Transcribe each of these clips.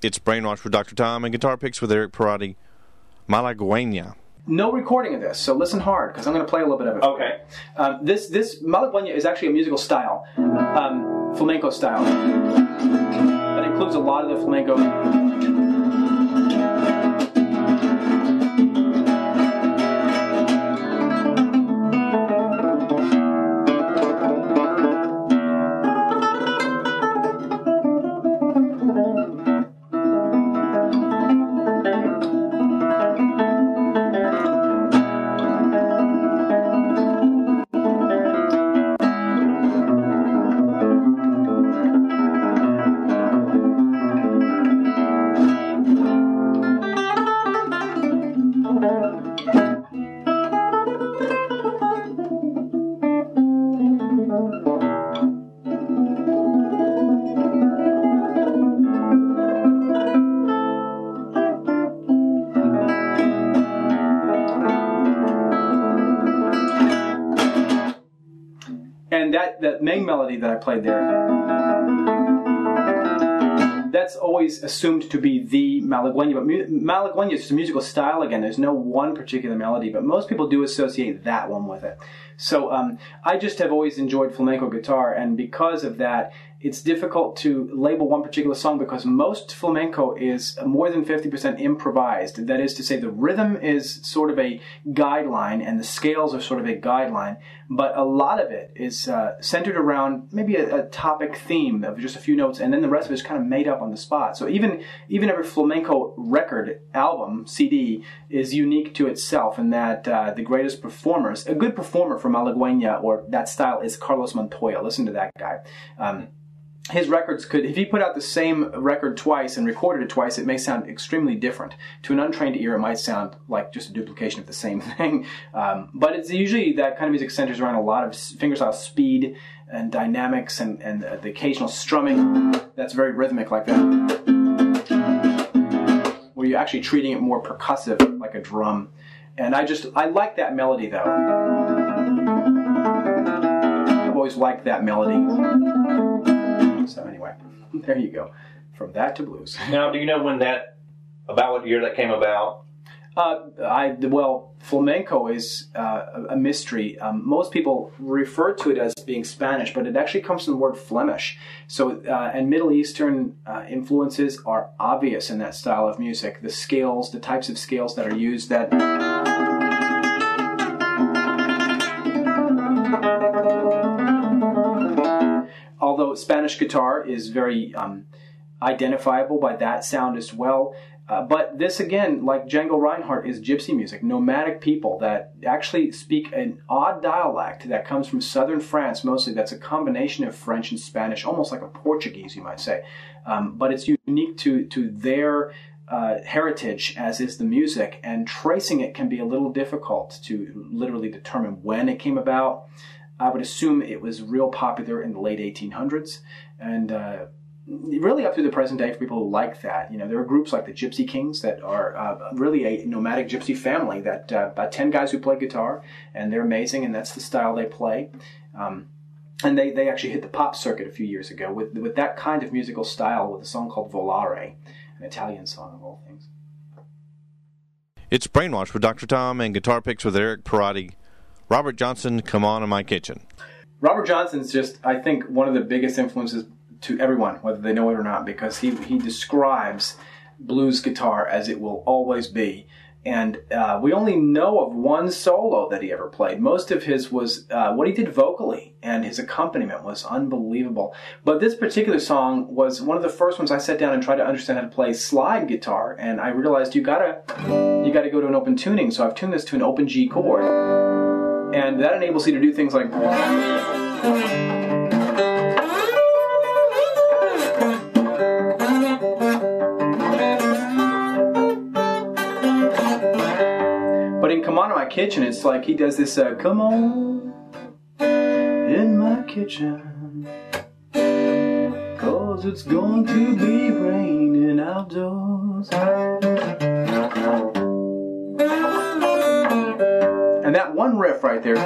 It's Brainwash with Dr. Tom and guitar picks with Eric Perrotti. Malagueña. No recording of this, so listen hard, because I'm going to play a little bit of it. Okay. This Malagueña is actually a musical style, flamenco style. That includes a lot of the flamenco. And that main melody that I played there, that's always assumed to be the Malagueña. But Malagueña is just a musical style again. There's no one particular melody, but most people do associate that one with it. So I just have always enjoyed flamenco guitar, and because of that, it's difficult to label one particular song because most flamenco is more than 50% improvised. That is to say, the rhythm is sort of a guideline and the scales are sort of a guideline, but a lot of it is centered around maybe a topic theme of just a few notes, and then the rest of it is kind of made up on the spot. So even every flamenco record, album, CD is unique to itself, in that the greatest performers, a good performer for Malagueña or that style is Carlos Montoya. Listen to that guy. His records could, if he put out the same record twice and recorded it twice, it may sound extremely different. To an untrained ear, it might sound like just a duplication of the same thing. But it's usually that kind of music centers around a lot of fingerstyle speed and dynamics and the occasional strumming that's very rhythmic like that, where you're actually treating it more percussive like a drum. And I like that melody though. I've always liked that melody. So anyway, there you go. From that to blues. Now, do you know about what year that came about? Well, flamenco is a mystery. Most people refer to it as being Spanish, but it actually comes from the word Flemish. So, and Middle Eastern influences are obvious in that style of music. The scales, the types of scales that are used, that although Spanish guitar is very identifiable by that sound as well. But this, again, like Django Reinhardt, is gypsy music. Nomadic people that actually speak an odd dialect that comes from southern France mostly. That's a combination of French and Spanish, almost like a Portuguese, you might say. But it's unique to their heritage, as is the music. And tracing it can be a little difficult to literally determine when it came about. I would assume it was real popular in the late 1800s, and really up to the present day for people who like that. You know, there are groups like the Gypsy Kings that are really a nomadic gypsy family, that about 10 guys who play guitar, and they're amazing, and that's the style they play. And they actually hit the pop circuit a few years ago with that kind of musical style with a song called Volare, an Italian song of all things. It's Brainwash with Dr. Tom and guitar picks with Eric Perrotti. Robert Johnson, Come On in My Kitchen. Robert Johnson's just, I think, one of the biggest influences to everyone, whether they know it or not, because he describes blues guitar as it will always be. And we only know of one solo that he ever played. Most of his was what he did vocally, and his accompaniment was unbelievable. But this particular song was one of the first ones I sat down and tried to understand how to play slide guitar, and I realized you gotta go to an open tuning. So I've tuned this to an open G chord. And that enables you to do things like... But in Come On in My Kitchen, it's like he does this, come on in my kitchen, 'cause it's going to be raining outdoors. And that one riff right there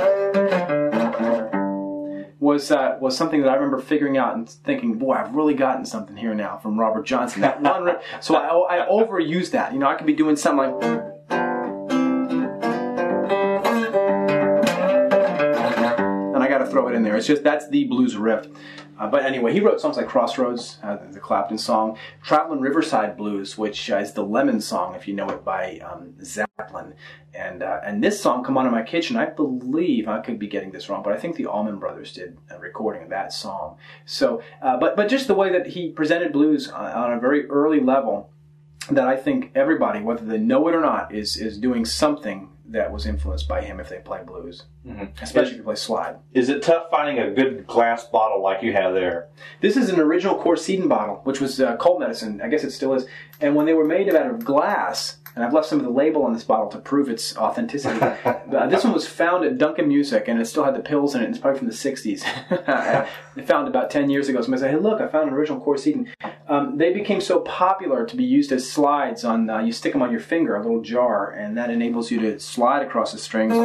was something that I remember figuring out and thinking, boy, I've really gotten something here now from Robert Johnson. That one riff, so I overused that. I could be doing something like, and I got to throw it in there. It's just that's the blues riff. But anyway, he wrote songs like Crossroads, the Clapton song, Traveling Riverside Blues, which is the Lemon song, if you know it, by Zeppelin. And this song, Come On In My Kitchen, I believe, I could be getting this wrong, but I think the Allman Brothers did a recording of that song. So, but just the way that he presented blues on a very early level, that I think everybody, whether they know it or not, is doing something that was influenced by him if they play blues, especially if you play slide. Is it tough finding a good glass bottle like you have there? This is an original Corsedon bottle, which was cold medicine. I guess it still is. And when they were made out of glass, and I've left some of the label on this bottle to prove its authenticity. This one was found at Duncan Music, and it still had the pills in it. It's probably from the 60s. They found it about 10 years ago. Somebody said, hey, look, I found an original Corsedon. They became so popular to be used as slides on, you stick them on your finger, a little jar, and that enables you to slide across the strings.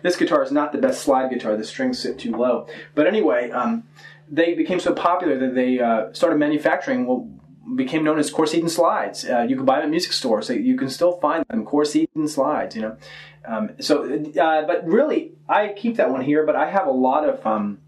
This guitar is not the best slide guitar. The strings sit too low. But anyway, they became so popular that they started manufacturing what became known as Corsedon slides. You can buy them at music stores. So you can still find them, Corsedon slides, but really, I keep that one here, but I have a lot of,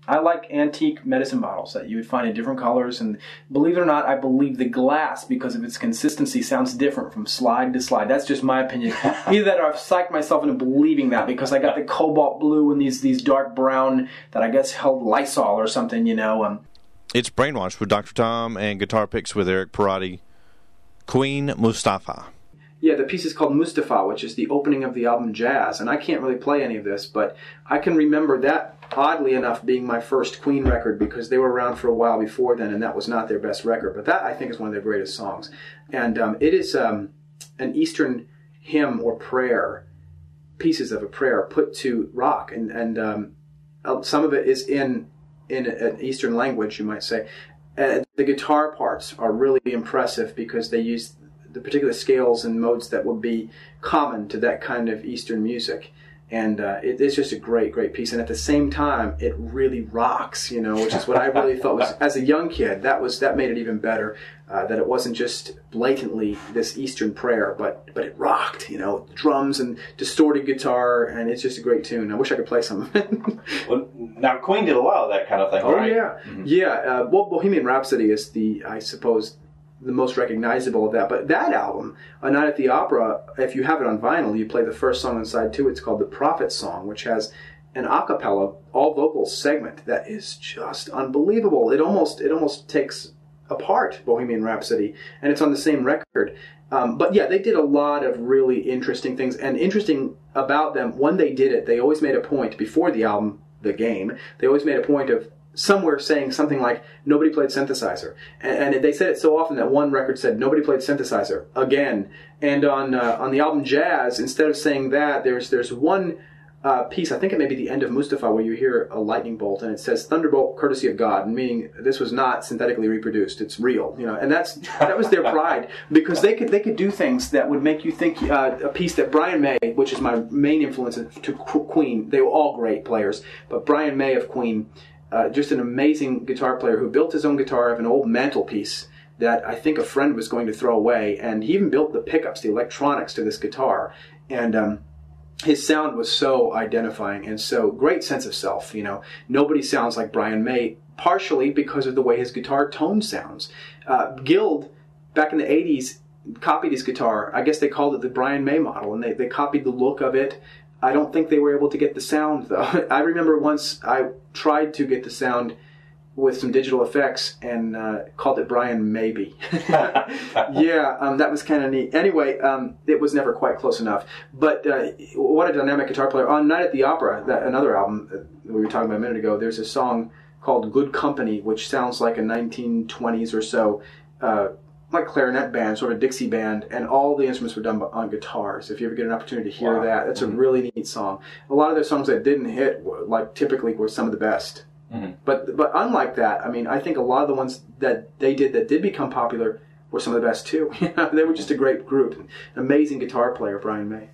I like antique medicine bottles that you would find in different colors, and believe it or not, I believe the glass, because of its consistency, sounds different from slide to slide. That's just my opinion. Either that or I've psyched myself into believing that, because I got the cobalt blue and these dark brown that I guess held Lysol or something, It's Brainwashed with Dr. Tom and Guitar Picks with Eric Perrotti. Queen Mustafa. Yeah, the piece is called Mustafa, which is the opening of the album Jazz. And I can't really play any of this, but I can remember that, oddly enough, being my first Queen record, because they were around for a while before then, and that was not their best record. But that, I think, is one of their greatest songs. And it is an Eastern hymn or prayer, pieces of a prayer put to rock. And some of it is in an Eastern language, you might say. The guitar parts are really impressive because they use the particular scales and modes that would be common to that kind of Eastern music. And it's just a great, great piece. And at the same time, it really rocks, which is what I really thought was, as a young kid, that made it even better, that it wasn't just blatantly this Eastern prayer, but it rocked, drums and distorted guitar, and it's just a great tune. I wish I could play some of it. Well, now, Queen did a lot of that kind of thing, right? Oh, yeah. Mm-hmm. Yeah, well, Bohemian Rhapsody is I suppose, the most recognizable of that. But that album, A Night at the Opera, if you have it on vinyl, you play the first song on side 2. It's called The Prophet Song, which has an a cappella, all vocal segment that is just unbelievable. It almost takes apart Bohemian Rhapsody, and it's on the same record. But yeah, they did a lot of really interesting things. And interesting about them, when they did it, they always made a point, before the album, The Game, they always made a point of somewhere saying something like, nobody played synthesizer. And they said it so often that one record said, nobody played synthesizer, again. And on the album Jazz, instead of saying that, there's one piece, I think it may be the end of Mustafa, where you hear a lightning bolt, and it says, thunderbolt courtesy of God, meaning this was not synthetically reproduced, it's real. And that was their pride, because they could do things that would make you think, a piece that Brian May, which is my main influence to Queen, they were all great players, but Brian May of Queen, just an amazing guitar player who built his own guitar of an old mantelpiece that I think a friend was going to throw away. And he even built the pickups, the electronics to this guitar. And his sound was so identifying and so great sense of self. Nobody sounds like Brian May, partially because of the way his guitar tone sounds. Guild, back in the 80s, copied his guitar. I guess they called it the Brian May model, and they copied the look of it. I don't think they were able to get the sound, though. I remember once I tried to get the sound with some digital effects and called it Brian Maybe. Yeah, that was kind of neat. Anyway, it was never quite close enough. But what a dynamic guitar player. On Night at the Opera, another album we were talking about a minute ago, there's a song called Good Company, which sounds like a 1920s or so like clarinet band, sort of Dixie band, and all the instruments were done on guitars. If you ever get an opportunity to hear that, that's a really neat song. A lot of their songs that didn't hit, like typically, were some of the best. Mm-hmm. But unlike that, I think a lot of the ones that they did that did become popular were some of the best too. They were just a great group. An amazing guitar player, Brian May.